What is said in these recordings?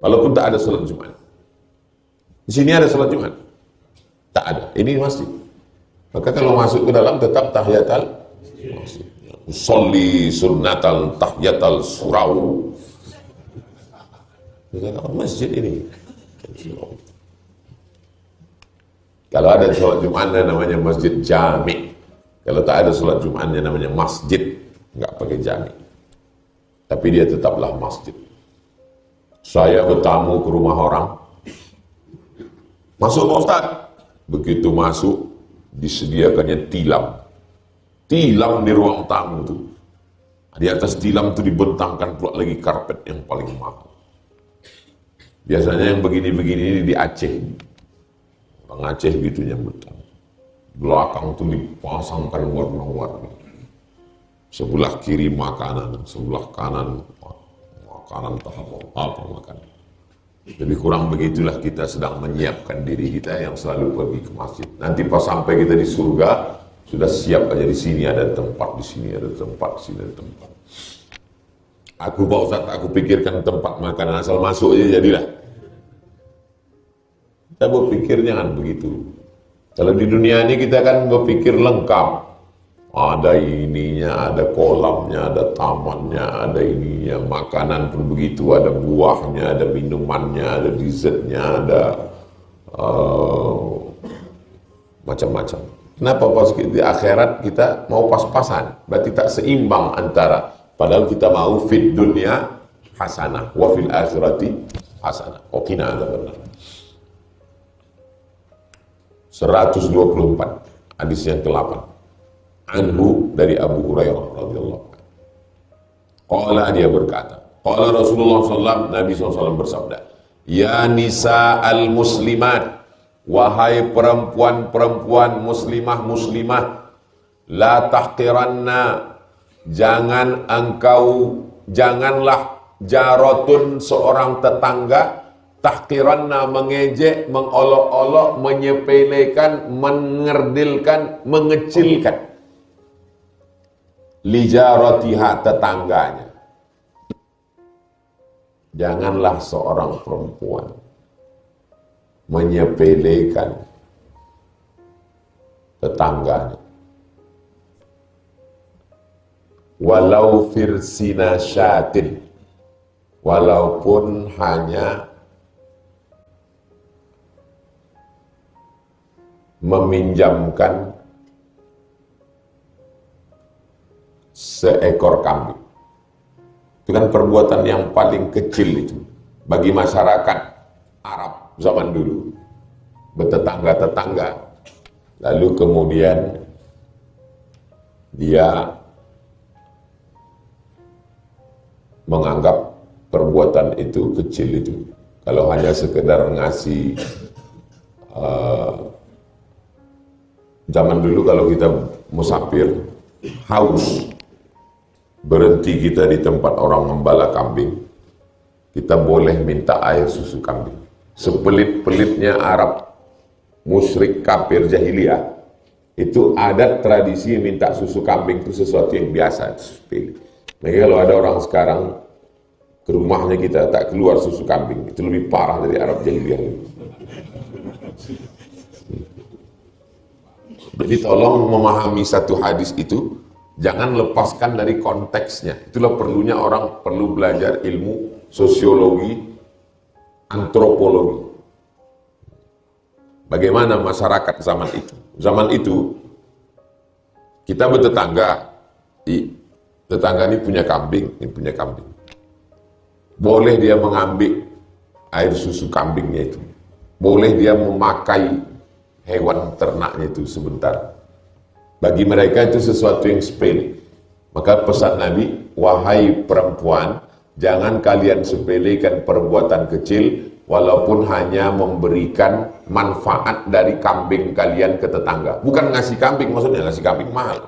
Walaupun tak ada sholat Jumat. Di sini ada sholat Jumat? Tak ada. Ini masjid. Maka kalau masuk ke dalam tetap tahiyatul masjid. Usolli sunnatal tahiyatul surau. Masjid ini. Kalau ada sholat Jumatnya namanya masjid jami. Kalau tak ada sholat Jumatnya namanya masjid. Enggak pakai jami. Tapi dia tetaplah masjid. Saya bertamu ke rumah orang. Masuk Pak Ustaz. Begitu masuk, disediakannya tilam. Tilam di ruang tamu itu. Di atas tilam itu dibentangkan pula lagi karpet yang paling mahal. Biasanya yang begini-begini ini di Aceh. Orang Aceh gitu yang bentang. Belakang itu dipasangkan warna-warni. Sebelah kiri makanan, sebelah kanan makanan apa makanan. Jadi kurang begitulah kita sedang menyiapkan diri kita yang selalu pergi ke masjid. Nanti pas sampai kita di surga, sudah siap aja di sini ada tempat, di sini ada tempat, di sini ada tempat. Aku Pak Ustaz, aku pikirkan tempat makanan asal masuk aja jadilah. Kita berpikir jangan begitu. Kalau di dunia ini kita kan berpikir lengkap. Ada ininya, ada kolamnya, ada tamannya, ada ininya, makanan pun begitu, ada buahnya, ada minumannya, ada dessertnya, ada macam-macam. Kenapa pas di akhirat kita mau pas-pasan? Berarti tak seimbang antara, padahal kita mau fit dunia hasanah, wa fil akhirati hasanah. Qina adzabannar. 124 hadis yang ke-8. Anhu dari Abu Hurairah radhiyallahu anhu. Qala dia berkata, qala Rasulullah sallallahu Nabi SAW bersabda, ya nisa al-muslimat, wahai perempuan-perempuan muslimah-muslimah, la tahqiranna, janganlah jaratun seorang tetangga, tahqiranna mengejek, mengolok-olok, menyepelekan, mengerdilkan, mengecilkan lijaratiha tetangganya. Janganlah seorang perempuan menyepelekan tetangganya. Walau firsina syatin, walaupun hanya meminjamkan seekor kambing. Itu kan perbuatan yang paling kecil itu bagi masyarakat Arab zaman dulu, bertetangga-tetangga. Lalu kemudian dia menganggap perbuatan itu kecil itu. Kalau hanya sekedar ngasih zaman dulu kalau kita musafir haus, berhenti kita di tempat orang membala kambing, kita boleh minta air susu kambing. Sepelit-pelitnya Arab musyrik kafir jahiliyah, itu adat tradisi minta susu kambing itu sesuatu yang biasa, itu sepele. Maka kalau ada orang sekarang ke rumahnya kita tak keluar susu kambing, itu lebih parah dari Arab jahiliyah. Jadi tolong memahami satu hadis itu, jangan lepaskan dari konteksnya. Itulah perlunya orang perlu belajar ilmu sosiologi, antropologi. Bagaimana masyarakat zaman itu? Zaman itu kita bertetangga, tetangga ini punya kambing, ini punya kambing. Boleh dia mengambil air susu kambingnya itu. Boleh dia memakai hewan ternaknya itu sebentar. Bagi mereka itu sesuatu yang sepele. Maka pesan Nabi, wahai perempuan, jangan kalian sepelekan perbuatan kecil, walaupun hanya memberikan manfaat dari kambing kalian ke tetangga. Bukan ngasih kambing, maksudnya ngasih kambing mahal.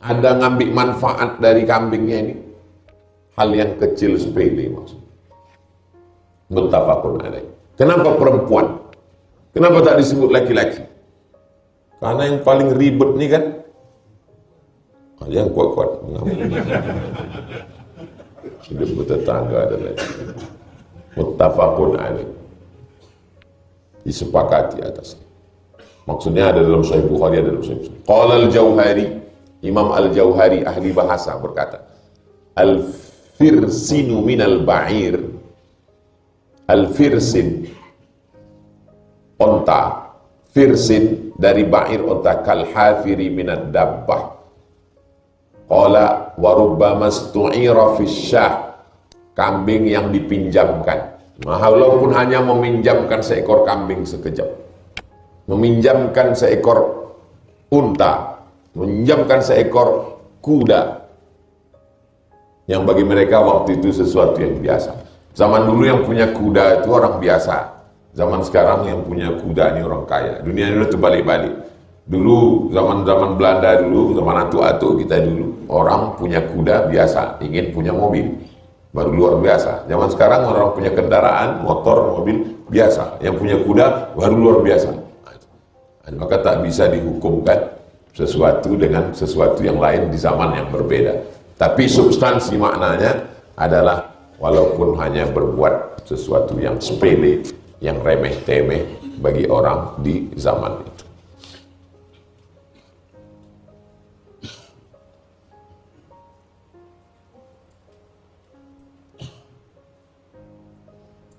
Ada ngambil manfaat dari kambingnya ini, hal yang kecil sepele maksudnya. Muttafaqun alaih. Kenapa perempuan? Kenapa tak disebut laki-laki? Karena yang paling ribet nih kan, yang kuat-kuat hidup bertetangga dan lain. Muttafaqun alaih. Disepakati atasnya. Maksudnya ada dalam Sahih Bukhari, ada dalam Sahih Muslim. Qala al-Jauhari, Imam al-Jauhari ahli bahasa berkata, al-firsinu minal ba'ir. Al-firsin onta, firsin dari ba'ir onta, kal-hafiri minad dabbah. Qala wa rubbama stu'ira fisyah, kambing yang dipinjamkan. Walaupun hanya meminjamkan seekor kambing sekejap, meminjamkan seekor unta, meminjamkan seekor kuda, yang bagi mereka waktu itu sesuatu yang biasa. Zaman dulu yang punya kuda itu orang biasa. Zaman sekarang yang punya kuda ini orang kaya. Dunia ini udah terbalik-balik. Dulu zaman Belanda dulu, zaman atu-atu kita dulu, orang punya kuda biasa, ingin punya mobil, baru luar biasa. Zaman sekarang orang punya kendaraan, motor, mobil biasa. Yang punya kuda baru luar biasa. Maka tak bisa dihukumkan sesuatu dengan sesuatu yang lain di zaman yang berbeda. Tapi substansi maknanya adalah walaupun hanya berbuat sesuatu yang sepele, yang remeh-temeh bagi orang di zaman itu.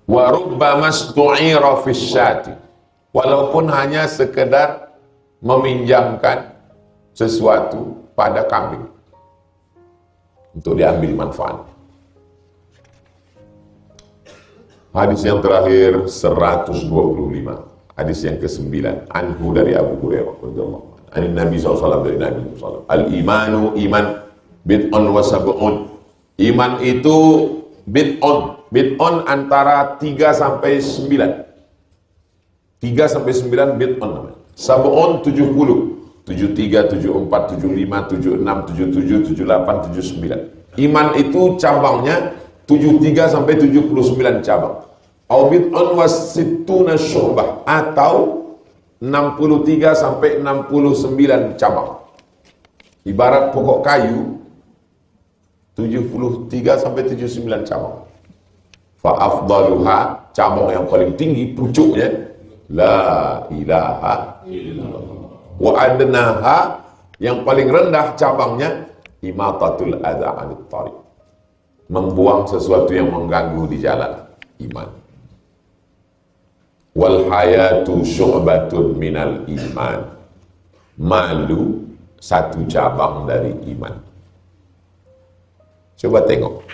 Wa rubbama stu'ira fisyati, walaupun hanya sekedar meminjamkan sesuatu pada kambing untuk diambil manfaat. Hadis yang terakhir 125, hadis yang ke-9, anhu dari Abu Hurairah radhiyallahu anhu, Nabi SAW, dari Nabi SAW, al-imanu iman bid'un wa sab'un, iman itu bid'un antara 3 sampai 9, 3 sampai 9 bid'un namanya, sab'un 70, 73, 74, 75, 76, 77, 78, 79. Iman itu cabangnya 73 sampai 79 cabang. Au bid'un wasittuna syu'bah, atau 63 sampai 69 cabang. Ibarat pokok kayu 73 sampai 79 cabang. Fa afdaluha, cabang yang paling tinggi pucuknya la ilaha illallah. Wa adnaha, yang paling rendah cabangnya imatatul adza 'anit thariq, membuang sesuatu yang mengganggu di jalan, iman. Wal hayatu syu'batun minal iman, malu satu cabang dari iman. Coba tengok,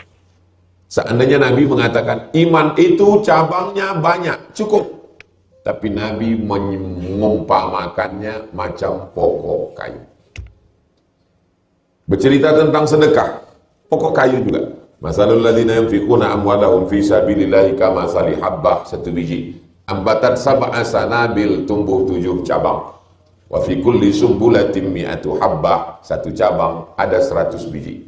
seandainya Nabi mengatakan iman itu cabangnya banyak, cukup, tapi Nabi mengumpamakannya macam pokok kayu. Bercerita tentang sedekah, pokok kayu juga. Masalul ladzina yunfiquna amwalahum fi sabilillahi kamathali habbah, satu biji, ambatat sab'a sanabil, tumbuh 7 cabang. Wa fi kulli sumbulatin mi'atu habbah, satu cabang ada 100 biji.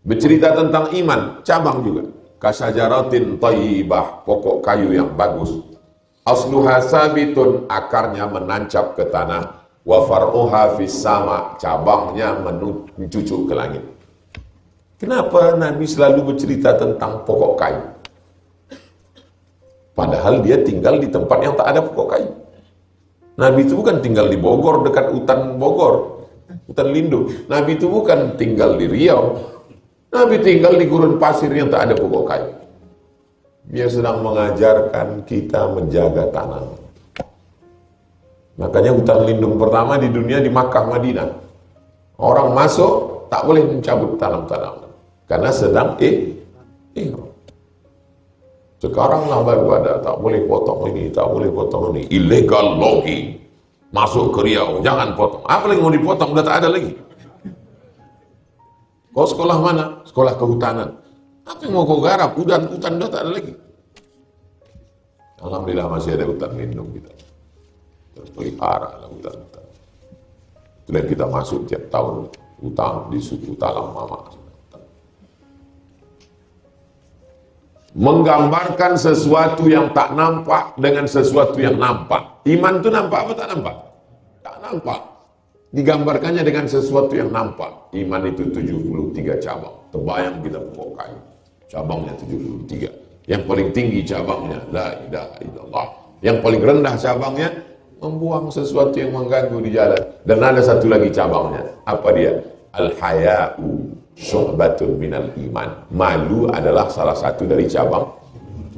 Bercerita tentang iman, cabang juga. Kasyajaratin thayyibah, pokok kayu yang bagus. Asluha sabitun, akarnya menancap ke tanah. Wa far'uha fis sama, cabangnya mencucuk ke langit. Kenapa Nabi selalu bercerita tentang pokok kayu? Padahal dia tinggal di tempat yang tak ada pokok kayu. Nabi itu bukan tinggal di Bogor, dekat hutan Bogor, hutan lindung. Nabi itu bukan tinggal di Riau. Nabi tinggal di gurun pasir yang tak ada pokok kayu. Dia sedang mengajarkan kita menjaga tanah. Makanya hutan lindung pertama di dunia di Makkah, Madinah. Orang masuk tak boleh mencabut tanam-tanaman karena sedang ihram. Sekarang lah baru ada, tak boleh potong ini, tak boleh potong ini. Illegal logging. Masuk ke Riau, jangan potong. Apa lagi mau dipotong, udah tak ada lagi. Kau sekolah mana? Sekolah kehutanan. Apa yang mau kau garap? Hutan udah tak ada lagi. Alhamdulillah masih ada hutan lindung kita. Terpelihara lah hutan-hutan. Itulah kita masuk tiap tahun hutan di suku Talang Mama. Menggambarkan sesuatu yang tak nampak dengan sesuatu yang nampak. Iman itu nampak apa tak nampak? Tak nampak. Digambarkannya dengan sesuatu yang nampak. Iman itu 73 cabang. Terbayang kita pokok kayu. Cabangnya 73. Yang paling tinggi cabangnya, la ilaha illallah. Yang paling rendah cabangnya, membuang sesuatu yang mengganggu di jalan. Dan ada satu lagi cabangnya. Apa dia? Al-haya'u syu'batun minal iman. Malu adalah salah satu dari cabang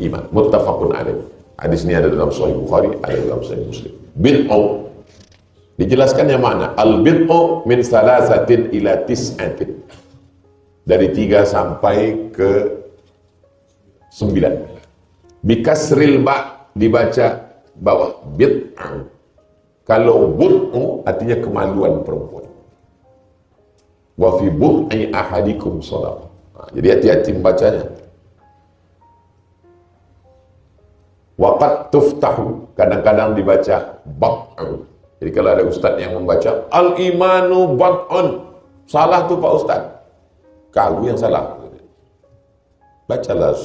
iman. Muttafaqun alaih. Hadis ini ada dalam Sahih Bukhari, ada dalam Sahih Muslim. Bid'u. Dijelaskannya mana? Al-bid'u min salasatin ila tis'atin. Dari 3 sampai ke 9. Bikasril ba' dibaca bawah. Bid'u. Kalau bud'u artinya kemaluan perempuan. Wa fi bud'i ahadikum shadaqah. Jadi hati-hati membacanya. Waqad tuftahu, kadang-kadang dibaca bad'u. Jadi kalau ada ustaz yang membaca al-imanu bad'un, salah tuh Pak Ustaz. Kau yang salah. Bacalah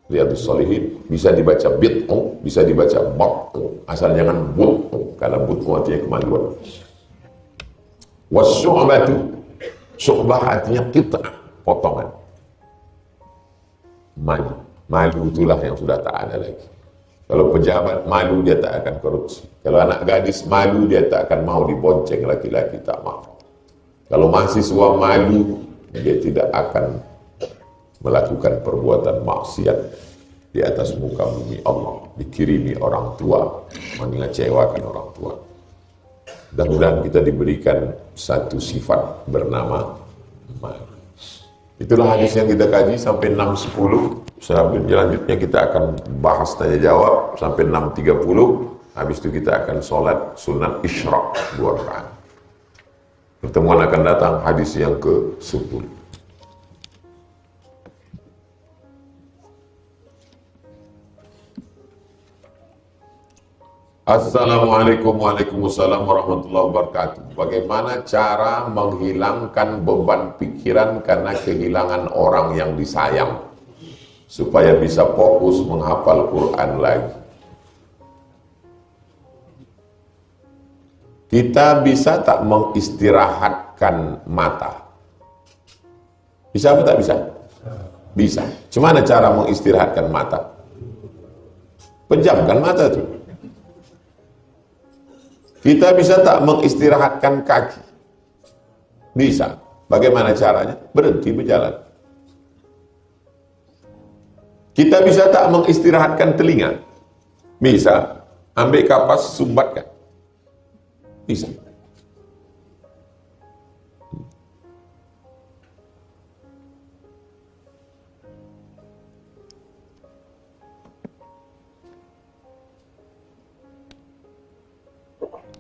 Riyadhus Shalihin, bisa dibaca bid'u, bisa dibaca bad'u. Asal jangan bud'u, karena bud'u artinya kemaluan. Wasyu'batu, syu'bah artinya qit'ah, potongan. Malu itulah yang sudah tak ada lagi. Kalau pejabat malu, dia tak akan korupsi. Kalau anak gadis malu, dia tak akan mau dibonceng laki-laki, tak mau. Kalau mahasiswa malu, dia tidak akan melakukan perbuatan maksiat di atas muka bumi Allah, dikirimi orang tua, mengecewakan orang tua. Mudah-mudahan kita diberikan satu sifat bernama malu. Itulah hadis yang kita kaji sampai 6.10. Selanjutnya kita akan bahas tanya jawab sampai 6.30. Habis itu kita akan sholat sunat isyraq 2 rakaat. Pertemuan akan datang hadis yang ke-10. Assalamualaikum waalaikumsalam warahmatullahi wabarakatuh. Bagaimana cara menghilangkan beban pikiran karena kehilangan orang yang disayang supaya bisa fokus menghafal Quran lagi? Kita bisa tak mengistirahatkan mata? Bisa atau tak bisa? Bisa. Cuma cara mengistirahatkan mata? Pejamkan mata tuh. Kita bisa tak mengistirahatkan kaki? Bisa. Bagaimana caranya? Berhenti berjalan. Kita bisa tak mengistirahatkan telinga? Bisa. Ambil kapas, sumbatkan. Bisa.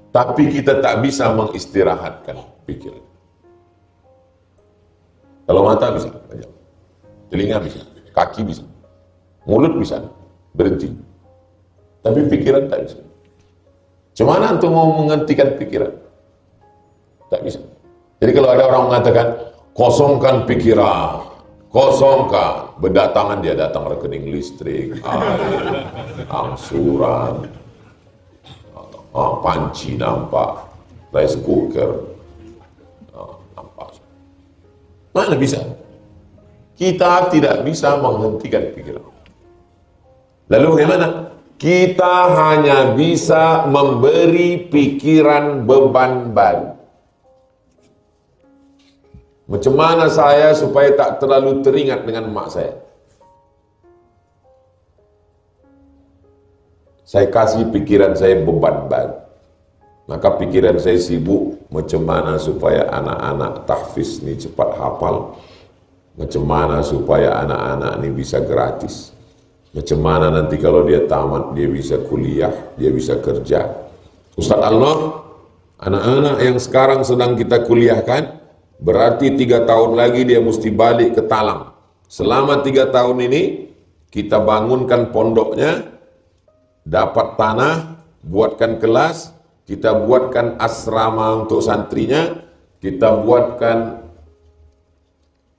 Tapi kita tak bisa mengistirahatkan pikiran. Kalau mata bisa, telinga bisa, kaki bisa, mulut bisa, berhenti. Tapi pikiran tak bisa. Cuma antum mau menghentikan pikiran? Tak bisa. Jadi kalau ada orang mengatakan, kosongkan pikiran, kosongkan, berdatangan dia datang rekening listrik, air, angsuran, panci nampak, rice cooker nampak. Mana bisa? Kita tidak bisa menghentikan pikiran. Lalu bagaimana? Kita hanya bisa memberi pikiran beban baru. Macam mana saya supaya tak terlalu teringat dengan mak saya? Saya kasih pikiran saya beban baru. Maka pikiran saya sibuk macam mana supaya anak-anak tahfiz ni cepat hafal. Macam mana supaya anak-anak ni bisa gratis. Macam mana nanti kalau dia tamat, dia bisa kuliah, dia bisa kerja. Ustaz Allah, anak-anak yang sekarang sedang kita kuliahkan, berarti 3 tahun lagi dia mesti balik ke Talang. Selama 3 tahun ini, kita bangunkan pondoknya, dapat tanah, buatkan kelas, kita buatkan asrama untuk santrinya, kita buatkan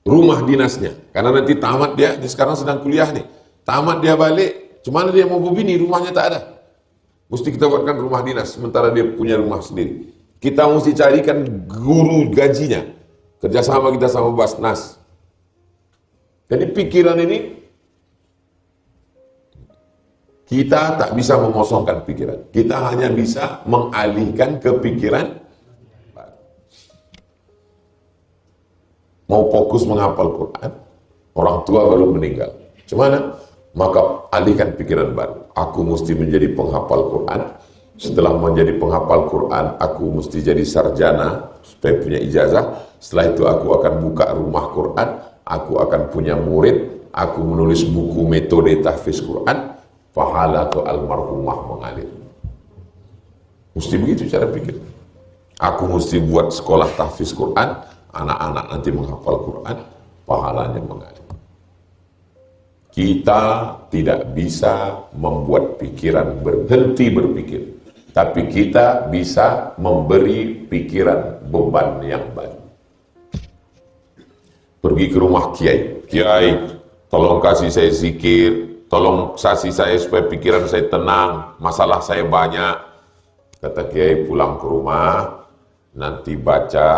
rumah dinasnya. Karena nanti tamat dia sekarang sedang kuliah nih. Tamat dia balik, cuma dia mau berbini, rumahnya tak ada. Mesti kita buatkan rumah dinas, sementara dia punya rumah sendiri. Kita mesti carikan guru gajinya. Kerjasama kita sama Basnas. Jadi pikiran ini Kita tak bisa mengosongkan pikiran. Kita hanya bisa mengalihkan ke pikiran baru. Mau fokus menghafal Quran, orang tua baru meninggal. Gimana? Maka alihkan pikiran baru. Aku mesti menjadi penghafal Quran. Setelah menjadi penghafal Quran, aku mesti jadi sarjana supaya punya ijazah. Setelah itu aku akan buka rumah Quran, aku akan punya murid, aku menulis buku metode tahfiz Quran, pahala ke almarhumah mengalir. Mesti begitu cara pikir. Aku mesti buat sekolah tahfiz Quran, anak-anak nanti menghafal Quran, pahalanya mengalir. Kita tidak bisa membuat pikiran berhenti berpikir, tapi kita bisa memberi pikiran beban yang baru. Pergi ke rumah kiai, kiai, tolong kasih saya zikir, tolong kasih saya supaya pikiran saya tenang, masalah saya banyak. Kata kiai, pulang ke rumah, nanti baca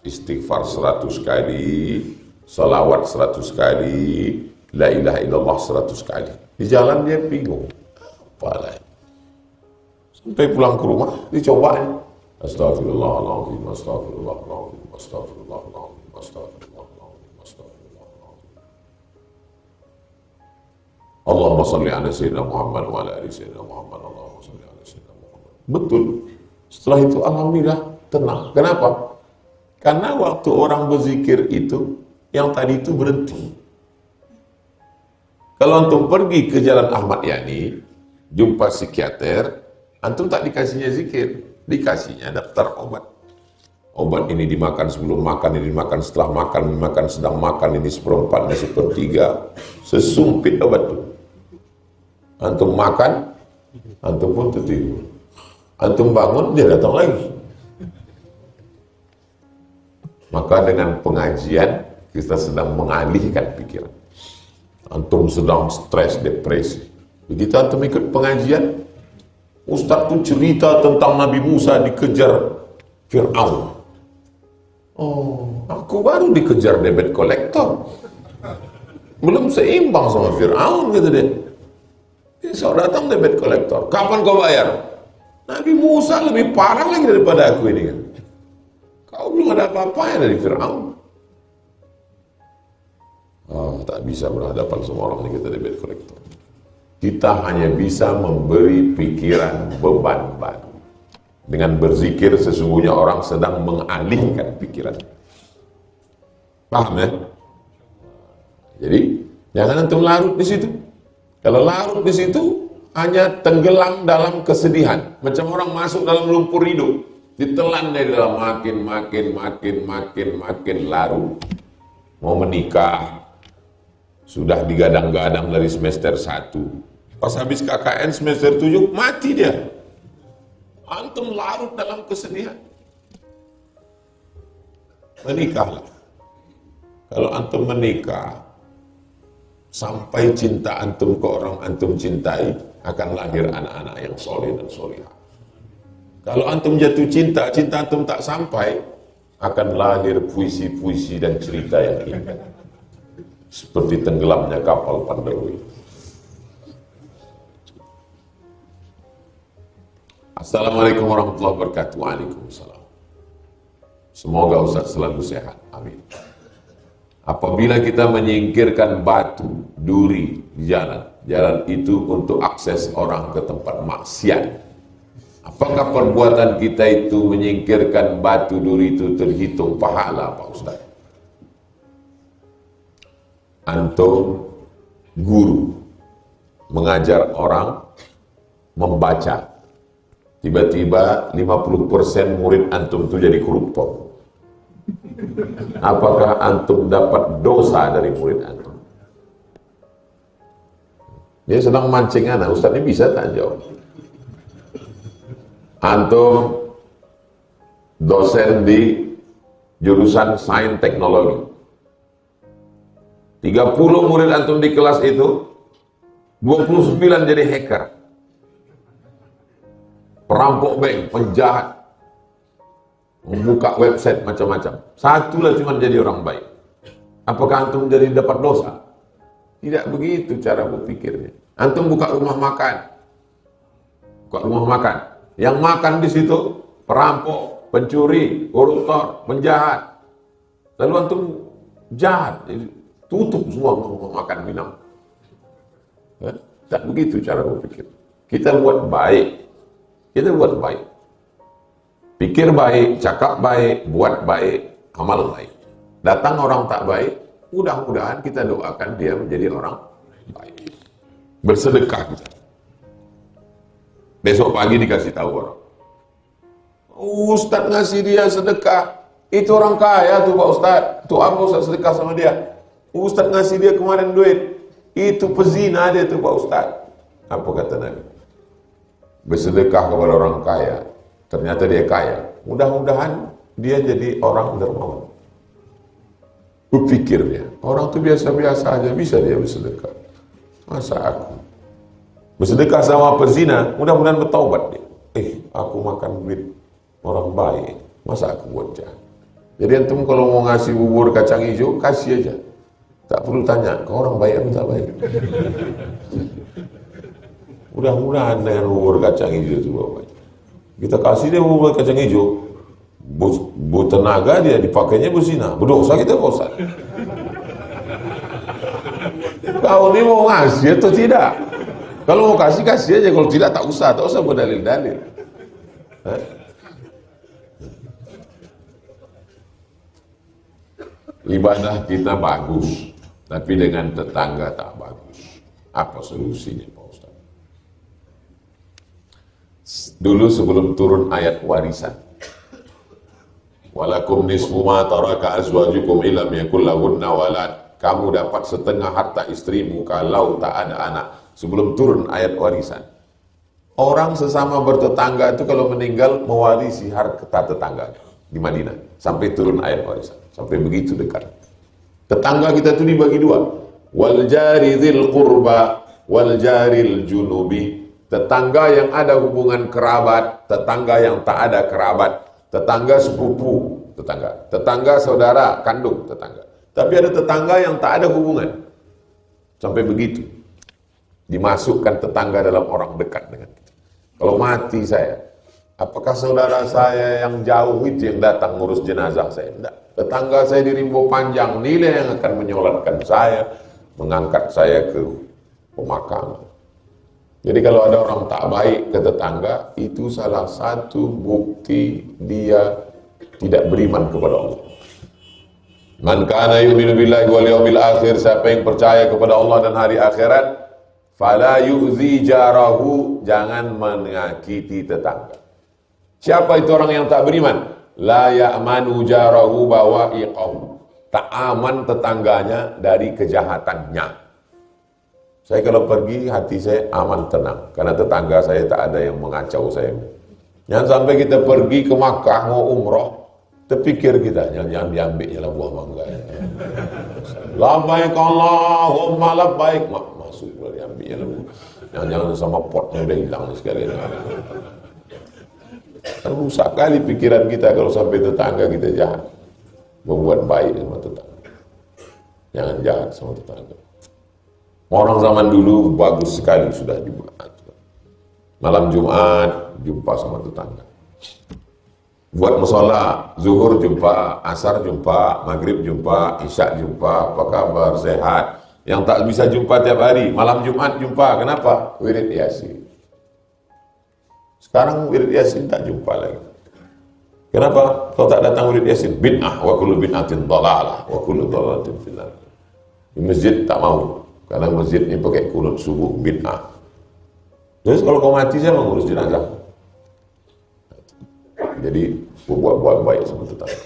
istighfar 100 kali, salawat 100 kali, la ilaha illallah 100 kali. Di jalan dia bingung. Apalah. Sampai pulang ke rumah, dicoba. Astagfirullahaladzim, astagfirullahaladzim, astagfirullahaladzim, astagfirullahaladzim, astagfirullahaladzim. Allahumma salli ala sayyidina Muhammad wa ala ali sayyidina Muhammad. Allahumma salli ala sayyidina Muhammad. Betul. Setelah itu alhamdulillah tenang. Kenapa? Karena waktu orang berzikir itu, yang tadi itu berhenti. Kalau antum pergi ke Jalan Ahmad Yani, jumpa psikiater, antum tak dikasihnya zikir, dikasihnya daftar obat. Obat ini dimakan sebelum makan, ini dimakan setelah makan, ini makan sedang makan, ini seperempatnya, sepertiga. Sesumpit obat itu. Antum makan, antum pun tertidur. Antum bangun, dia datang lagi. Maka dengan pengajian, kita sedang mengalihkan pikiran. Antum sedang stres, depresi. Begitu antum ikut pengajian, Ustaz tuh cerita tentang Nabi Musa dikejar Fir'aun. Oh, aku baru dikejar debit kolektor. Belum seimbang sama Fir'aun, kata dia. Besok datang debit kolektor. Kapan kau bayar? Nabi Musa lebih parah lagi daripada aku ini kan. Kau belum ada apa-apanya dari Fir'aun. Oh, tak bisa berhadapan sama orang ini, kita debit kolektor. Kita hanya bisa memberi pikiran beban baru. Dengan berzikir sesungguhnya orang sedang mengalihkan pikiran. Paham ya? Jadi jangan antum larut di situ. Kalau larut di situ hanya tenggelam dalam kesedihan. Macam orang masuk dalam lumpur hidup, ditelan dari dalam makin larut. Mau menikah, sudah digadang-gadang dari semester 1. Pas habis KKN semester 7, mati dia. Antum larut dalam kesedihan. Menikahlah. Kalau antum menikah, sampai cinta antum ke orang antum cintai, akan lahir anak-anak yang soleh dan solehah. Kalau antum jatuh cinta, cinta antum tak sampai, akan lahir puisi-puisi dan cerita yang indah. Seperti tenggelamnya kapal Pandawi. Assalamualaikum warahmatullahi wabarakatuh. Waalaikumsalam. Semoga Ustaz selalu sehat. Amin. Apabila kita menyingkirkan batu, duri di jalan itu untuk akses orang ke tempat maksiat. Apakah perbuatan kita itu menyingkirkan batu, duri itu terhitung pahala, Pak Ustaz? Antum guru mengajar orang membaca. Tiba-tiba 50% murid antum itu jadi koruptor. Apakah antum dapat dosa dari murid antum? Dia sedang mancing anak, Ustaz ini bisa tak jawab? Antum dosen di jurusan sains teknologi. 30 murid antum di kelas itu, 29 jadi hacker. Perampok bank, penjahat, membuka website macam-macam. Satulah cuma jadi orang baik. Apakah antum jadi dapat dosa? Tidak begitu cara berpikirnya. Antum buka rumah makan. Buka rumah makan. Yang makan di situ perampok, pencuri, koruptor, penjahat. Lalu antum jahat, tutup semua rumah makan minum. Tak begitu cara berpikir. Kita buat baik. Kita buat baik. Pikir baik, cakap baik, buat baik, amal baik. Datang orang tak baik, mudah-mudahan kita doakan dia menjadi orang baik. Bersedekah kita. Besok pagi dikasih tahu orang. Ustaz ngasih dia sedekah. Itu orang kaya tuh Pak Ustaz. Tuh apa Ustaz sedekah sama dia? Ustaz ngasih dia kemarin duit. Itu pezina dia tuh Pak Ustaz. Apa kata Nabi? Bersedekah kepada orang kaya. Ternyata dia kaya. Mudah-mudahan dia jadi orang dermawan. Berpikir dia. Orang tuh biasa-biasa aja bisa dia bersedekah. Masa aku bersedekah sama pezina, mudah-mudahan bertaubat dia. Aku makan duit orang baik, masa aku buat jahat? Jadi antum kalau mau ngasih bubur kacang hijau, kasih aja. Tak perlu tanya, kau orang baik atau tak baik? Mudah-mudahan dengan bubur kacang hijau itu baik. Kita kasih dia bubur kacang hijau, tenaga dia dipakainya berzina, berdosa kita bosan. Kau ini mau ngasih atau tidak? Kalau mau kasih, kasih aja. Kalau tidak, tak usah berdalil-dalil. Ibadah kita bagus, tapi dengan tetangga tak bagus. Apa solusinya Pak Ustaz? Dulu sebelum turun ayat warisan, walakum nisfu ma taraka azwajukum illam yakul lahunna walad. Kamu dapat setengah harta istrimu kalau tak ada anak. Sebelum turun ayat warisan. Orang sesama bertetangga itu kalau meninggal mewarisi harta tetangga di Madinah. Sampai turun ayat warisan. Sampai begitu dekat. Tetangga kita itu dibagi dua. Wal jari dzil qurba wal jaril junubi. Tetangga yang ada hubungan kerabat, tetangga yang tak ada kerabat, tetangga sepupu, tetangga saudara kandung, tetangga. Tapi ada tetangga yang tak ada hubungan. Sampai begitu. Dimasukkan tetangga dalam orang dekat dengan kita. Kalau mati saya, apakah saudara saya yang jauh itu yang datang ngurus jenazah saya? Tidak. Tetangga saya di Rimbo Panjang, nilai yang akan menyolatkan saya, mengangkat saya ke pemakaman. Jadi kalau ada orang tak baik ke tetangga, itu salah satu bukti dia tidak beriman kepada Allah. Man kana yu'minu billahi wal yawmil akhir, siapa yang percaya kepada Allah dan hari akhirat, fala yu'zi jarahu, jangan menyakiti tetangga. Siapa itu orang yang tak beriman? La ya'manu jarahu bawa'iqahu, tak aman tetangganya dari kejahatannya. Saya kalau pergi hati saya aman tenang, karena tetangga saya tak ada yang mengacau saya. Jangan sampai kita pergi ke Makkah mau umroh, terpikir kita, jangan diambilnya lah buah mangga. Labbaik Allahumma labbaik, masuk boleh diambilnya lah. Jangan sama potnya udah hilang sekali. Rusak kali pikiran kita kalau sampai tetangga kita jahat. Membuat baik sama tetangga. Jangan jahat sama tetangga. Orang zaman dulu bagus sekali sudah dibuat. Malam Jumat jumpa sama tetangga. Buat musola, zuhur jumpa, asar jumpa, maghrib jumpa, isya jumpa, apa kabar, sehat. Yang tak bisa jumpa tiap hari, malam Jumat jumpa. Kenapa? Wirid Yasin. Sekarang wirid Yasin tak jumpa lagi. Kenapa? Kalau tak datang wirid Yasin, bid'ah, wa kullu bid'atin dhalalah, wa kullu dhalalatin finnar. Di masjid tak mau, karena masjid ini pakai kunut subuh, bid'ah. Terus kalau kau mati saya mengurus jenazah. Jadi buat baik sama tetangga.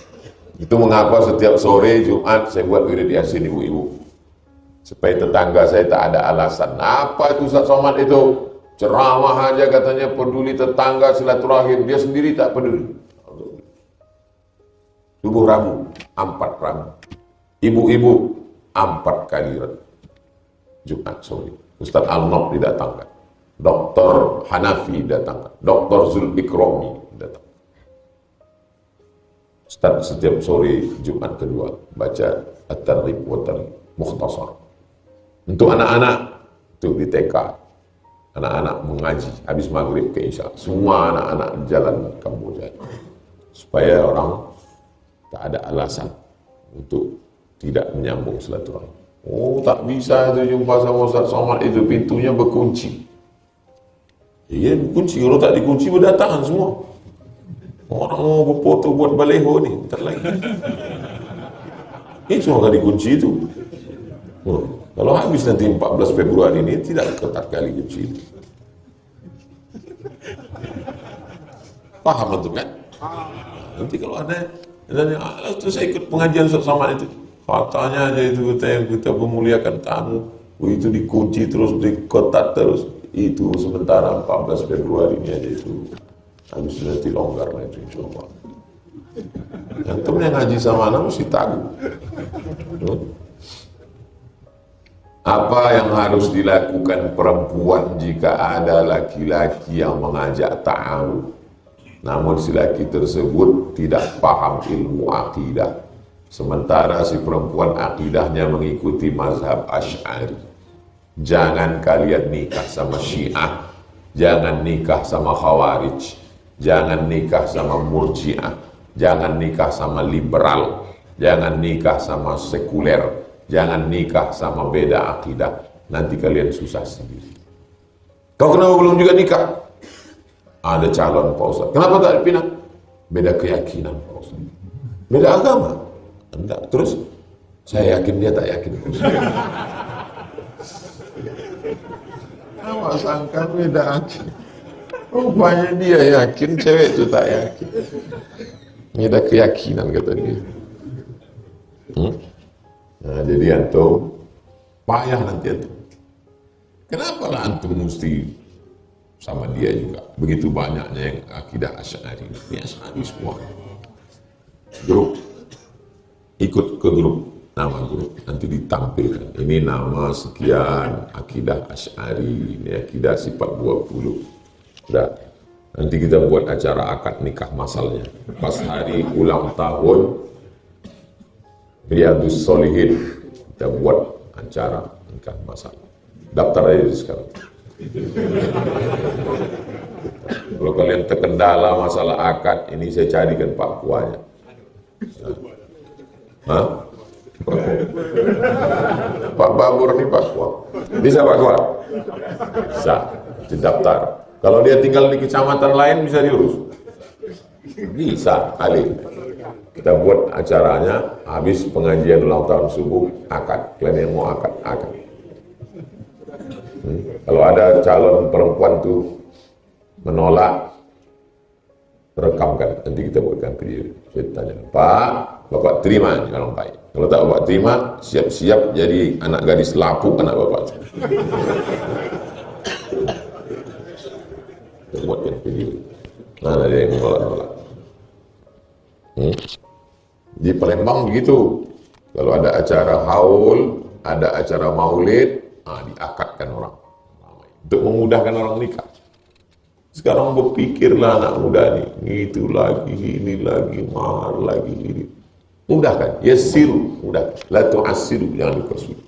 Itu mengapa setiap sore Jumat saya buat wirid Yasin ibu-ibu. Supaya tetangga saya tak ada alasan. Apa itu Ustaz Somad itu? Ceramah aja katanya peduli tetangga, silaturahim. Dia sendiri tak peduli. Subuh Rabu, 4 Rabu. Ibu-ibu, 4 kali Jumat sore. Ustaz Al-Nob didatangkan. Dr. Hanafi datangkan. Dr. Zulfikromi datang. Ustaz setiap sore Jumat kedua baca At-Targhib wa Tarhib Mukhtasar. Untuk anak-anak itu di TK anak-anak mengaji, habis maghrib ke Isya. Semua anak-anak jalan Kamboja. Supaya orang tak ada alasan untuk tidak menyambung silaturahmi. Oh, tak bisa itu jumpa sama Ustaz Somad itu, pintunya berkunci. Iya, berkunci. Kalau tak dikunci, berdatangan semua. Orang mau berfoto buat baleho ni, bentar lagi. Ini semua kan dikunci itu. Oh, kalau habis nanti 14 Februari ini, tidak ketat kali kunci itu. Paham antum kan? Nanti kalau ada, terus saya ikut pengajian Ustaz Somad itu. Katanya aja itu kita memuliakan tamu, itu dikunci terus, diketat terus. Itu sementara 14 Februari ini aja itu. Habis nanti longgar lah itu insyaAllah. Antum yang ngaji sama anak mesti tahu. Apa yang harus dilakukan perempuan jika ada laki-laki yang mengajak ta'awud, namun si laki tersebut tidak paham ilmu akidah, sementara si perempuan akidahnya mengikuti mazhab Asy'ari? Jangan kalian nikah sama Syiah, jangan nikah sama Khawarij, jangan nikah sama Murji'ah, jangan nikah sama liberal, jangan nikah sama sekuler, jangan nikah sama beda akidah, nanti kalian susah sendiri. Kau kenapa belum juga nikah? Ada calon Pak Ustaz. Kenapa tak dipindah? Beda keyakinan Pak Ustaz. Beda agama. Enggak. Terus saya yakin dia tak yakin. Awak sangka beda akidah. Rupanya dia yakin, cewek itu tak yakin. Beda keyakinan kata dia. Nah, jadi antum payah nanti antum. Kenapa lah antum mesti sama dia juga? Begitu banyaknya yang akidah Asy'ari. Ini Asy'ari semua. Grup, ikut ke grup, nama grup, nanti ditampilkan. Ini nama sekian, akidah Asy'ari, ini akidah sifat 20. Sudah, nanti kita buat acara akad nikah masalnya. Pas hari ulang tahun Riyadhus Shalihin, kita buat acara nikah masal. Daftar aja sekarang. Kalau kalian terkendala masalah akad, ini saya carikan Pak Kuanya. Hah? Pak Babur nih Pak Kua. Bisa Pak Kua? Bisa. Daftar. Kalau dia tinggal di kecamatan lain bisa diurus. Bisa, Ali. Kita buat acaranya, habis pengajian ulang tahun subuh, akad. Kalian yang mau akad, akad. Kalau ada calon perempuan tuh menolak, rekamkan. Nanti kita buatkan video. Saya tanya, Pak, Bapak terima nih kalau baik. Kalau tak Bapak terima, siap-siap jadi anak gadis lapuk anak Bapak. Kita buatkan video. Nah, ada yang menolak-nolak. Di Palembang begitu. Kalau ada acara haul, ada acara maulid, diakadkan orang. Untuk memudahkan orang nikah. Sekarang berpikirlah anak muda nih, itu lagi, ini lagi, mahar lagi, ini. Mudahkan, yassiru, mudah. La tu'assiru, jangan dipersulit.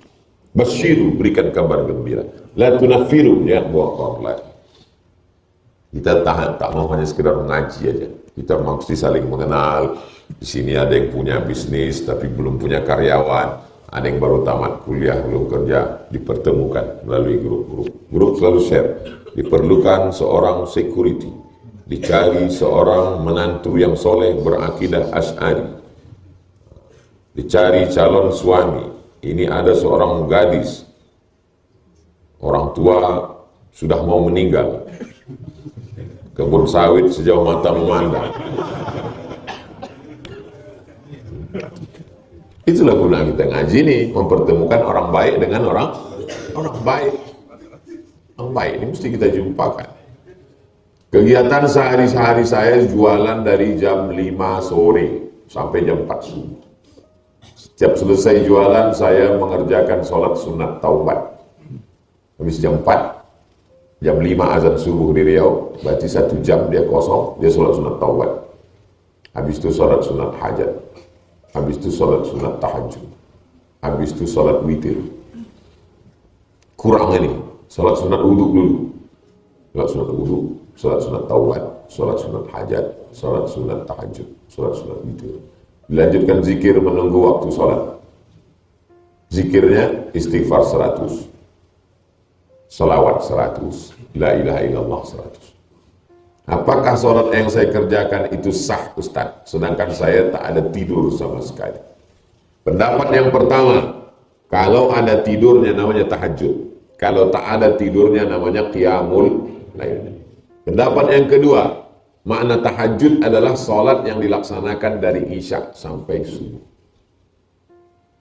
Basyiru, berikan kabar gembira. La tunafiru, jangan bohong lagi. Kita tak mau hanya sekedar mengaji aja. Kita mesti saling mengenal. Di sini ada yang punya bisnis tapi belum punya karyawan. Ada yang baru tamat kuliah, belum kerja. Dipertemukan melalui grup-grup. Grup selalu share. Diperlukan seorang security. Dicari seorang menantu yang soleh berakidah Asy'ari. Dicari calon suami. Ini ada seorang gadis. Orang tua sudah mau meninggal. Kebun sawit sejauh mata memandang. Itulah guna kita ngaji nih, mempertemukan orang baik dengan orang baik. Orang baik ini mesti kita jumpakan. Kegiatan sehari-hari saya jualan dari jam 5 sore sampai jam 4 subuh. Setiap selesai jualan saya mengerjakan sholat sunat taubat. Habis jam 4, jam 5 azan subuh di Riau, berarti 1 jam dia kosong, dia sholat sunat taubat. Habis itu sholat sunat hajat. Habis itu sholat sunat tahajud. Habis itu sholat witir. Kurang ini, sholat sunat wudhu dulu. Sholat sunat wudu, sholat sunat taubat, sholat sunat hajat, sholat sunat tahajud, sholat sunat witir. Dilanjutkan zikir menunggu waktu sholat. Zikirnya istighfar 100, salawat 100, la ilaha illallah 100. Apakah sholat yang saya kerjakan itu sah, Ustaz? Sedangkan saya tak ada tidur sama sekali. Pendapat yang pertama, kalau ada tidurnya namanya tahajud. Kalau tak ada tidurnya namanya qiyamul lail. Pendapat yang kedua, makna tahajud adalah sholat yang dilaksanakan dari isya sampai subuh.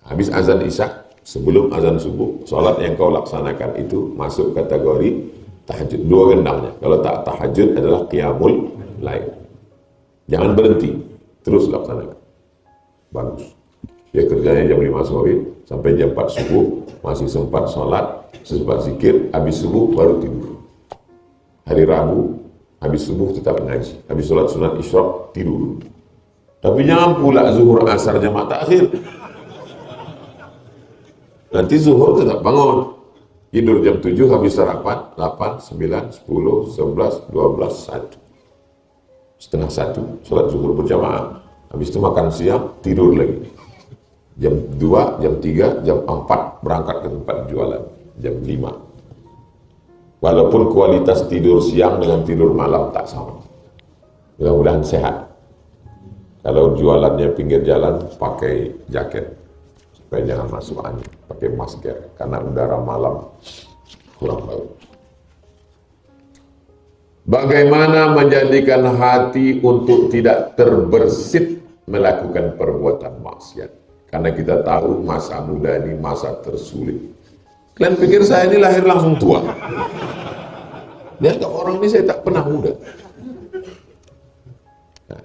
Habis azan isya, sebelum azan subuh, sholat yang kau laksanakan itu masuk kategori tahajud. Dua gendangnya. Kalau tak tahajud adalah qiyamul lail. Jangan berhenti, terus laksanakan. Bagus. Dia kerjanya jam 5 sore sampai jam 4 subuh, masih sempat sholat, sempat zikir, habis subuh baru tidur. Hari Rabu, habis subuh tetap ngaji. Habis sholat sunat isyraq, tidur. Tapi jangan pula zuhur asar jamaah takhir. Nanti zuhur tetap bangun. Tidur jam 7, habis sarapan, 8, 9, 10, 11, 12, 1. Setengah 1, sholat zuhur berjamaah. Habis itu makan siang, tidur lagi. Jam 2, jam 3, jam 4, berangkat ke tempat jualan. Jam 5. Walaupun kualitas tidur siang dengan tidur malam tak sama. Mudah-mudahan sehat. Kalau jualannya pinggir jalan, pakai jaket. Supaya jangan masuk angin. Pakai masker. Karena udara malam kurang bagus. Bagaimana menjadikan hati untuk tidak terbersit melakukan perbuatan maksiat? Karena kita tahu masa muda ini masa tersulit. Kalian pikir saya ini lahir langsung tua? Dianggap orang ini saya tak pernah muda. Nah.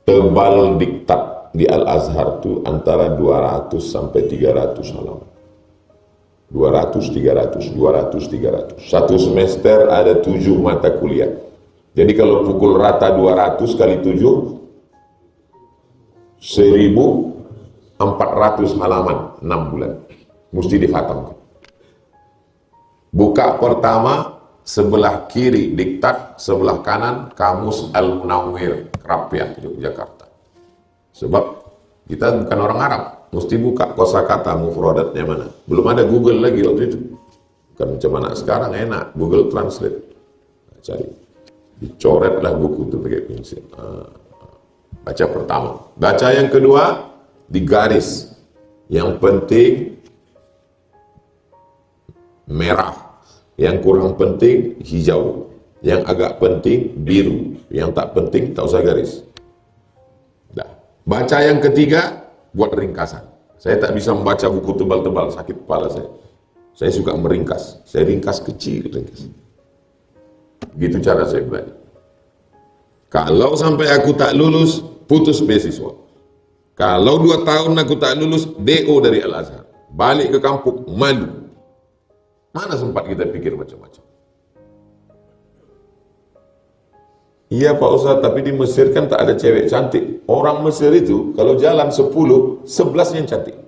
Tebal diktat di Al-Azhar itu antara 200 sampai 300 halaman. 200, 300, 200, 300. Satu semester ada 7 mata kuliah. Jadi kalau pukul rata 200 kali 7, 1.400 halaman, 6 bulan. Mesti dikhatamkan. Buka pertama, sebelah kiri diktat, sebelah kanan Kamus Al-Munawwir, Krapiak, Yogyakarta. Sebab kita bukan orang Arab, mesti buka kosakata mufradatnya mana. Belum ada Google lagi waktu itu. Bukan macam anak sekarang enak, Google Translate. Nah, cari. Dicoretlah buku itu pakai pensil. Baca pertama. Baca yang kedua, digaris. Yang penting merah. Yang kurang penting hijau. Yang agak penting biru. Yang tak penting tak usah garis. Nah. Baca yang ketiga, buat ringkasan. Saya tak bisa membaca buku tebal-tebal, sakit kepala saya. Saya suka meringkas. Saya ringkas kecil. Gitu cara saya belajar. Kalau sampai aku tak lulus, putus beasiswa. Kalau 2 tahun aku tak lulus, DO dari Al-Azhar. Balik ke kampung, malu. Mana sempat kita pikir macam-macam? Iya Pak Ustaz, tapi di Mesir kan tak ada cewek cantik. Orang Mesir itu, kalau jalan 10, 11 yang cantik.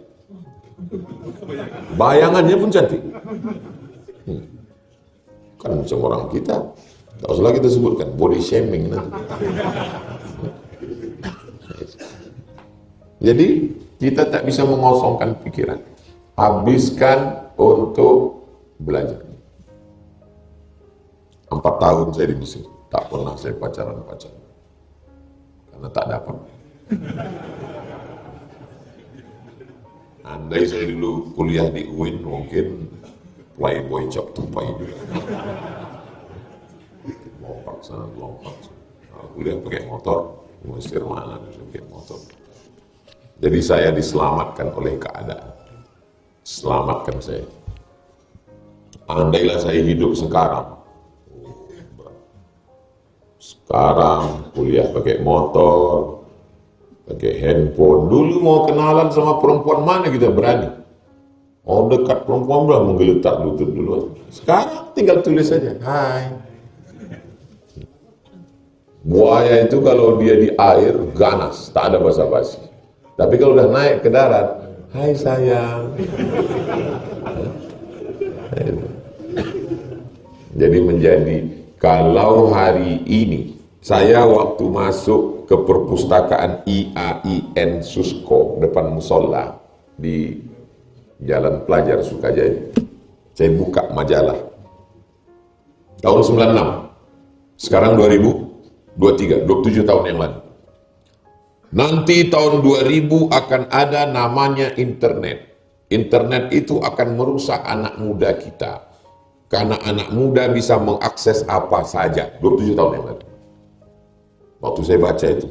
Bayangannya pun cantik. Kan macam orang kita. Tak usah lagi kita sebutkan, body shaming nanti. Jadi, kita tak bisa mengosongkan pikiran. Habiskan untuk belajar. 4 tahun saya di Mesir, tak pernah saya pacaran. Karena tak dapat. Andai saya dulu kuliah di UIN, mungkin playboy cap tupai juga. Lompat. Kuliah pakai motor, Mesir mana pakai motor. Jadi saya diselamatkan oleh keadaan. Selamatkan saya. Andailah saya hidup sekarang. Sekarang kuliah pakai motor, pakai handphone. Dulu mau kenalan sama perempuan mana kita berani. Mau dekat perempuan udah menggeletak lutut dulu. Sekarang tinggal tulis saja, hai. Buaya itu kalau dia di air ganas, tak ada basa-basi. Tapi kalau udah naik ke darat, Hai sayang. Jadi kalau hari ini saya waktu masuk ke perpustakaan IAIN Susko depan musola di Jalan Pelajar Sukajadi, saya buka majalah tahun 96, sekarang 2023, 27 tahun yang lalu. Nanti tahun 2000 akan ada namanya internet. Internet itu akan merusak anak muda kita. Karena anak muda bisa mengakses apa saja. 27 tahun yang lalu. Waktu saya baca itu,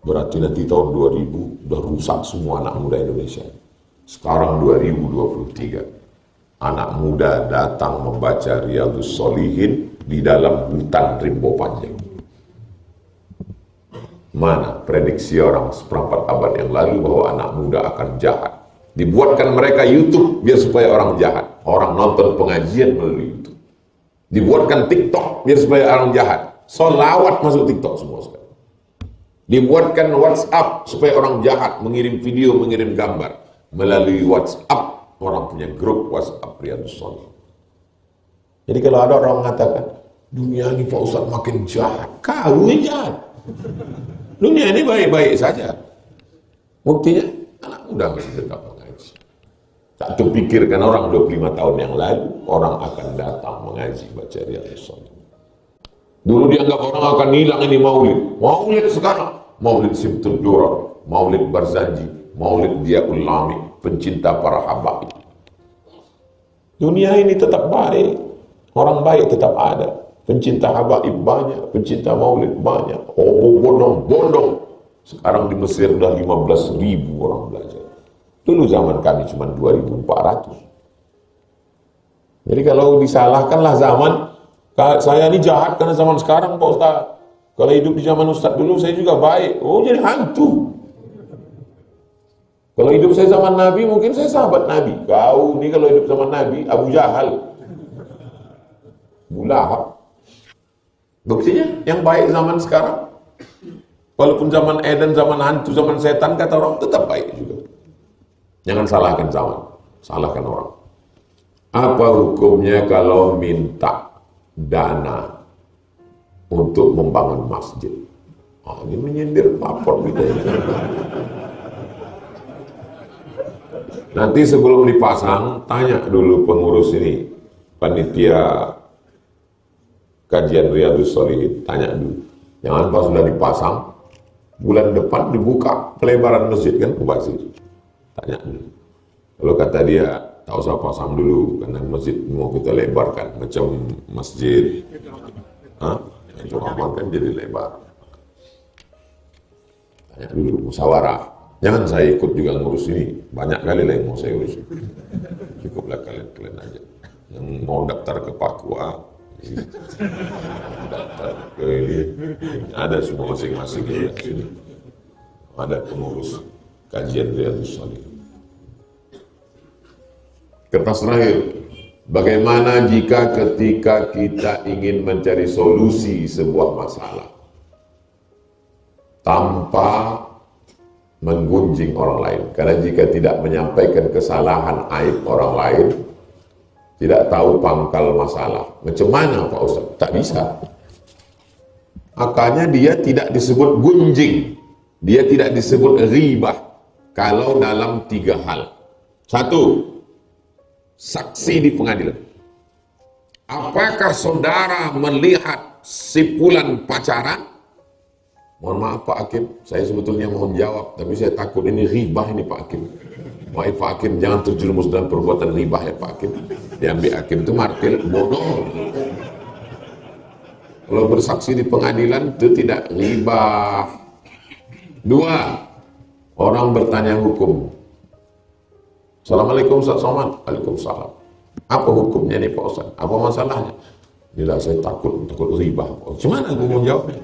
berarti nanti tahun 2000 udah rusak semua anak muda Indonesia. Sekarang 2023, anak muda datang membaca Riyadhus Shalihin di dalam hutan Rimbo Panjang. Mana prediksi orang seperempat abad yang lalu bahwa anak muda akan jahat? Dibuatkan mereka YouTube biar supaya orang jahat. Orang nonton pengajian melalui YouTube. Dibuatkan TikTok biar supaya orang jahat. Sholawat masuk TikTok semua sekarang. Dibuatkan WhatsApp supaya orang jahat mengirim video, mengirim gambar. Melalui WhatsApp, orang punya grup WhatsApp Riyadhus Shalihin. Jadi kalau ada orang mengatakan, dunia ini Pak Ustadz makin jahat. Kau yang jahat. Dunia ini baik-baik saja. Buktinya anak muda masih tetap mengaji. Tak terpikirkan orang 25 tahun yang lalu orang akan datang mengaji baca Riyadhus Shalihin. Dulu dianggap orang akan hilang ini maulid. Maulid sekarang, maulid Simtud Durar, maulid Barzanji, maulid Diaul Lami, pencinta para habaib. Dunia ini tetap baik, orang baik tetap ada. Pencinta habaib banyak, pencinta maulid banyak. Oh, bondong-bondong. Sekarang di Mesir udah 15.000 orang belajar. Dulu zaman kami cuma 2.400. Jadi kalau disalahkanlah zaman, saya ini jahat karena zaman sekarang Pak Ustaz. Kalau hidup di zaman Ustaz dulu saya juga baik. Oh, jadi hantu. Kalau hidup saya zaman Nabi, mungkin saya sahabat Nabi. Kau ini kalau hidup zaman Nabi, Abu Jahal, Abu Lahab. Buktinya yang baik zaman sekarang, walaupun zaman Eden, zaman hantu, zaman setan, kata orang tetap baik juga. Jangan salahkan zaman, salahkan orang. Apa hukumnya kalau minta dana untuk membangun masjid? Ini menyindir papor gitu. Nanti sebelum dipasang, tanya dulu pengurus ini, panitia kajian Riyadhus Shalihin, tanya dulu. Jangan pas sudah dipasang, bulan depan dibuka pelebaran masjid kan, pasti. Tanya dulu. Kalau kata dia, tak usah pasang dulu, karena masjid mau kita lebarkan, macam masjid Muhammad kan jadi lebar. Tanya dulu, musyawarah. Jangan saya ikut juga ngurus ini, banyak kali lah yang mau saya urus. Cukuplah kalian aja. Yang mau daftar ke Papua, daftar ke ini, ada semua masing-masing di sini. Ada pengurus kajian Riyadhus Shalihin. Kertas terakhir, bagaimana jika ketika kita ingin mencari solusi sebuah masalah tanpa menggunjing orang lain? Karena jika tidak menyampaikan kesalahan aib orang lain, tidak tahu pangkal masalah. Macam mana Pak Ustaz? Tak bisa. Makanya dia tidak disebut gunjing, dia tidak disebut ribah kalau dalam 3 hal. 1, saksi di pengadilan. Apakah saudara melihat si Fulan pacaran? Mohon maaf Pak Hakim, saya sebetulnya mohon jawab, tapi saya takut ini ribah ini Pak Hakim. Wahai Pak Hakim, jangan terjerumus dalam perbuatan ribah ya Pak Hakim. Diambil hakim itu martil, bodoh. Kalau bersaksi di pengadilan itu tidak ribah. 2, orang bertanya hukum. Assalamualaikum Ustaz Somad. Waalaikumsalam. Apa hukumnya nih Pak Ustaz? Apa masalahnya? Bila saya takut ribah. Gimana aku mau jawabnya?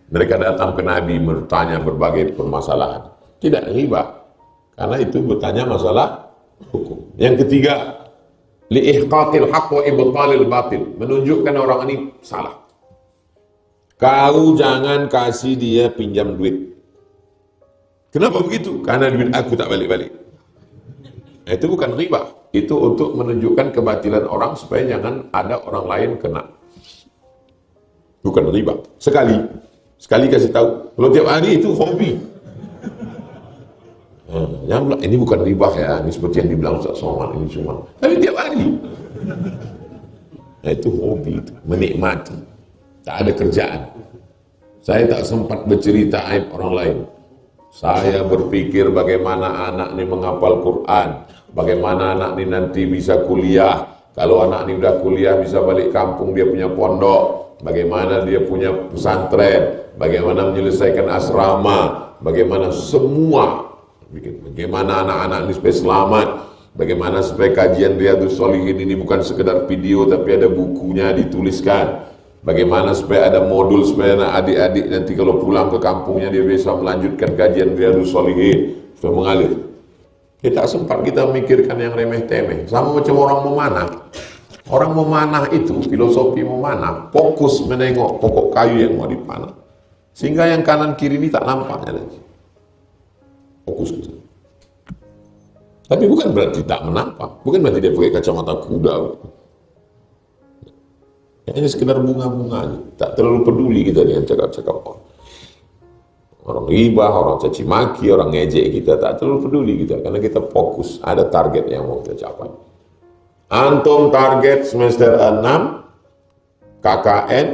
Mereka datang ke Nabi bertanya berbagai permasalahan. Tidak ribah. Karena itu bertanya masalah hukum. Yang ketiga, liihqaqil haqq wa ibtalil batil. Menunjukkan orang ini salah. Kau jangan kasih dia pinjam duit. Kenapa begitu? Karena duit aku tak balik-balik. Nah, itu bukan riba. Itu untuk menunjukkan kebatilan orang supaya jangan ada orang lain kena. Bukan riba. Sekali kasih tahu. Kalau tiap hari itu hobi. Jangan bilang, ini bukan riba ya. Ini seperti yang dibilang Ustaz Somad. Ini cuma. Tapi tiap hari. Nah, itu hobi. Itu. Menikmati. Tak ada kerjaan. Saya tak sempat bercerita aib orang lain. Saya berpikir bagaimana anak ini menghafal Quran, bagaimana anak ini nanti bisa kuliah. Kalau anak ini udah kuliah bisa balik kampung, dia punya pondok, bagaimana dia punya pesantren, bagaimana menyelesaikan asrama, bagaimana semua, bagaimana anak-anak ini supaya selamat, bagaimana supaya kajian Riyadhus Shalihin ini bukan sekedar video tapi ada bukunya dituliskan. Bagaimana supaya ada modul supaya adik-adik nanti kalau pulang ke kampungnya dia bisa melanjutkan kajian Riyadhus Shalihin supaya mengalir. Kita sempat kita memikirkan yang remeh-temeh. Sama macam orang memanah. Orang memanah itu, filosofi memanah, fokus menengok pokok kayu yang mau dipanah. Sehingga yang kanan kiri ini tak nampaknya lagi. Fokus ke sana. Tapi bukan berarti tak menampak. Bukan berarti dia pakai kacamata kuda. Ini sekedar bunga-bunga aja. Tak terlalu peduli kita dengan cakap-cakap orang ghibah, orang caci maki, orang ngejek kita. Tak terlalu peduli kita karena kita fokus. Ada target yang mau kita capai. Antum target semester 6 KKN,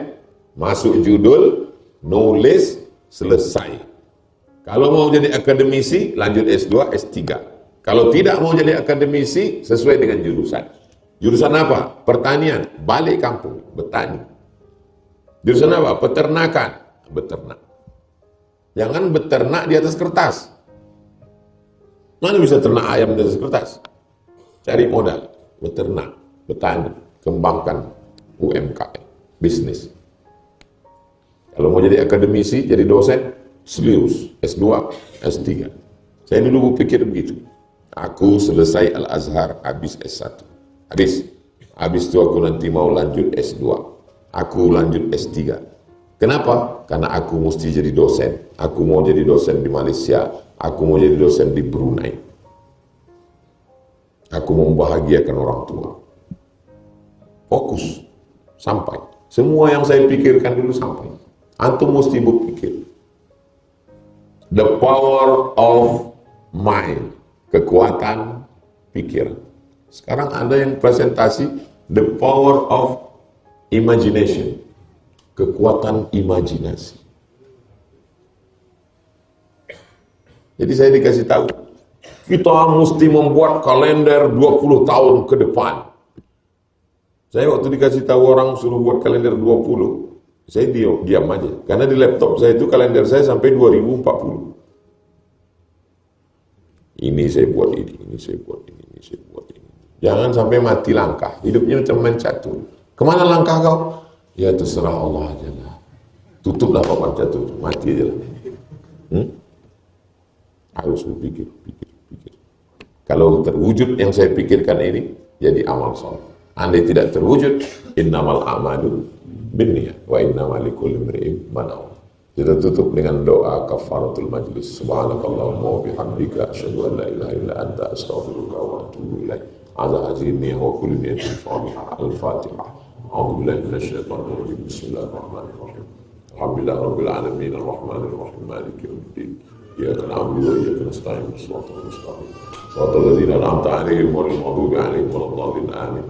masuk judul, nulis, selesai. Kalau mau jadi akademisi, lanjut S2, S3. Kalau tidak mau jadi akademisi, sesuai dengan jurusan. Jurusan apa? Pertanian, balik kampung, bertani. Jurusan apa? Peternakan, beternak. Jangan beternak di atas kertas. Mana bisa ternak ayam di atas kertas? Cari modal, beternak, bertani, kembangkan UMKM, bisnis. Kalau mau jadi akademisi, jadi dosen, serius, S2, S3. Saya dulu berpikir begitu. Aku selesai Al-Azhar, habis S1. Habis itu aku nanti mau lanjut S2. Aku lanjut S3. Kenapa? Karena aku mesti jadi dosen. Aku mau jadi dosen di Malaysia. Aku mau jadi dosen di Brunei. Aku mau membahagiakan orang tua. Fokus. Sampai. Semua yang saya pikirkan dulu sampai. Antum mesti berpikir. The power of mind. Kekuatan pikiran. Sekarang ada yang presentasi the power of imagination. Kekuatan imajinasi. Jadi saya dikasih tahu, kita mesti membuat kalender 20 tahun ke depan. Saya waktu dikasih tahu orang suruh buat kalender 20, saya diam aja. Karena di laptop saya itu kalender saya sampai 2040. Ini saya buat ini saya buat ini saya buat ini. Jangan sampai mati langkah. Hidupnya macam main catur. Kemana langkah kau? Ya terserah Allah aja lah. Tutuplah papan catur. Mati aja lah. Harus berpikir, pikir. Kalau terwujud yang saya pikirkan ini, jadi amal soleh. Andai tidak terwujud, innamal a'malu binniyat wa innamal likulli imri'in ma nawa. Kita tutup dengan doa kafaratul majlis. Subhanakallahumma wa bihamdika asyhadu an la ilaha illa anta astaghfiruka wa atubu ilaik. Ala hadhihi wa kulli niyatin salihah. Al-Fatihah. A'udzu billahi minasyaitonir rajim. Bismillahirrahmanirrahim. Alhamdulillah rabbil alamin arrahmanir rahim maliki yaumiddin. Iyyaka na'budu wa iyyaka nasta'in. Shiratal mustaqim. Shiratal ladzina an'amta 'alaihim ghairil maghdubi 'alaihim waladdallin. Amin.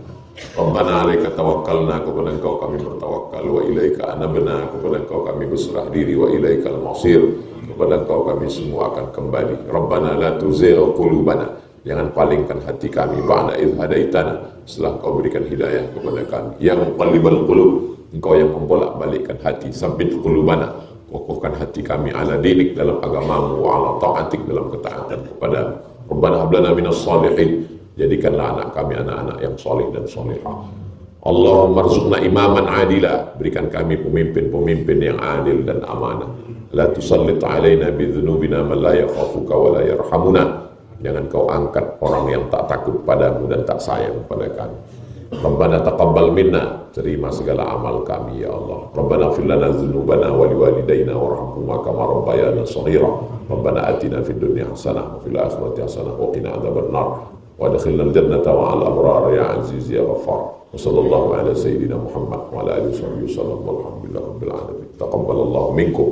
Rabbana 'alaika tawakkalna, kepada Engkau kami bertawakal, wa ilaika anabna, kepada Engkau kami berserah diri, wa ilaikal masir, kepada Engkau kami semua akan kembali. Rabbana la tuzigh qulubana, jangan palingkan hati kami ba'da idh hadaitana, setelah Engkau berikan hidayah kepada kami. Yang muqallibal qulub, Engkau yang membolak-balikkan hati. Sabbit qulubana, kokohkan hati kami ala dinik, dalam agamamu, wa ala ta'atik, dalam ketaatan kepadamu. Rabbana hab lana minas shalihin, jadikanlah anak kami anak-anak yang soleh dan solehah. Allahumma rzuqna imaman adila, berikan kami pemimpin-pemimpin yang adil dan amanah. La tusallit alaina bidzunubina man la yakhafuka wa la yarhamuna, jangan kau angkat orang yang tak takut padamu dan tak sayang kepada kami. Rabbana taqabbal minna, terima segala amal kami ya Allah. Rabbana ighfir lana dzunubana wa liwalidayna warhamhuma kama rabbayana shaghira. Rabbana atina fid dunya hasanah wa fil akhirati hasanah wa qina adzabannar. Wa adkhilna al-jannata ma'al abrar ya aziz ya ghaffar. Wa sallallahu ala sayyidina Muhammad wa ala alihi wa sahbihi wasallam walhamdulillahi rabbil alamin. Taqabbalallahu minkum.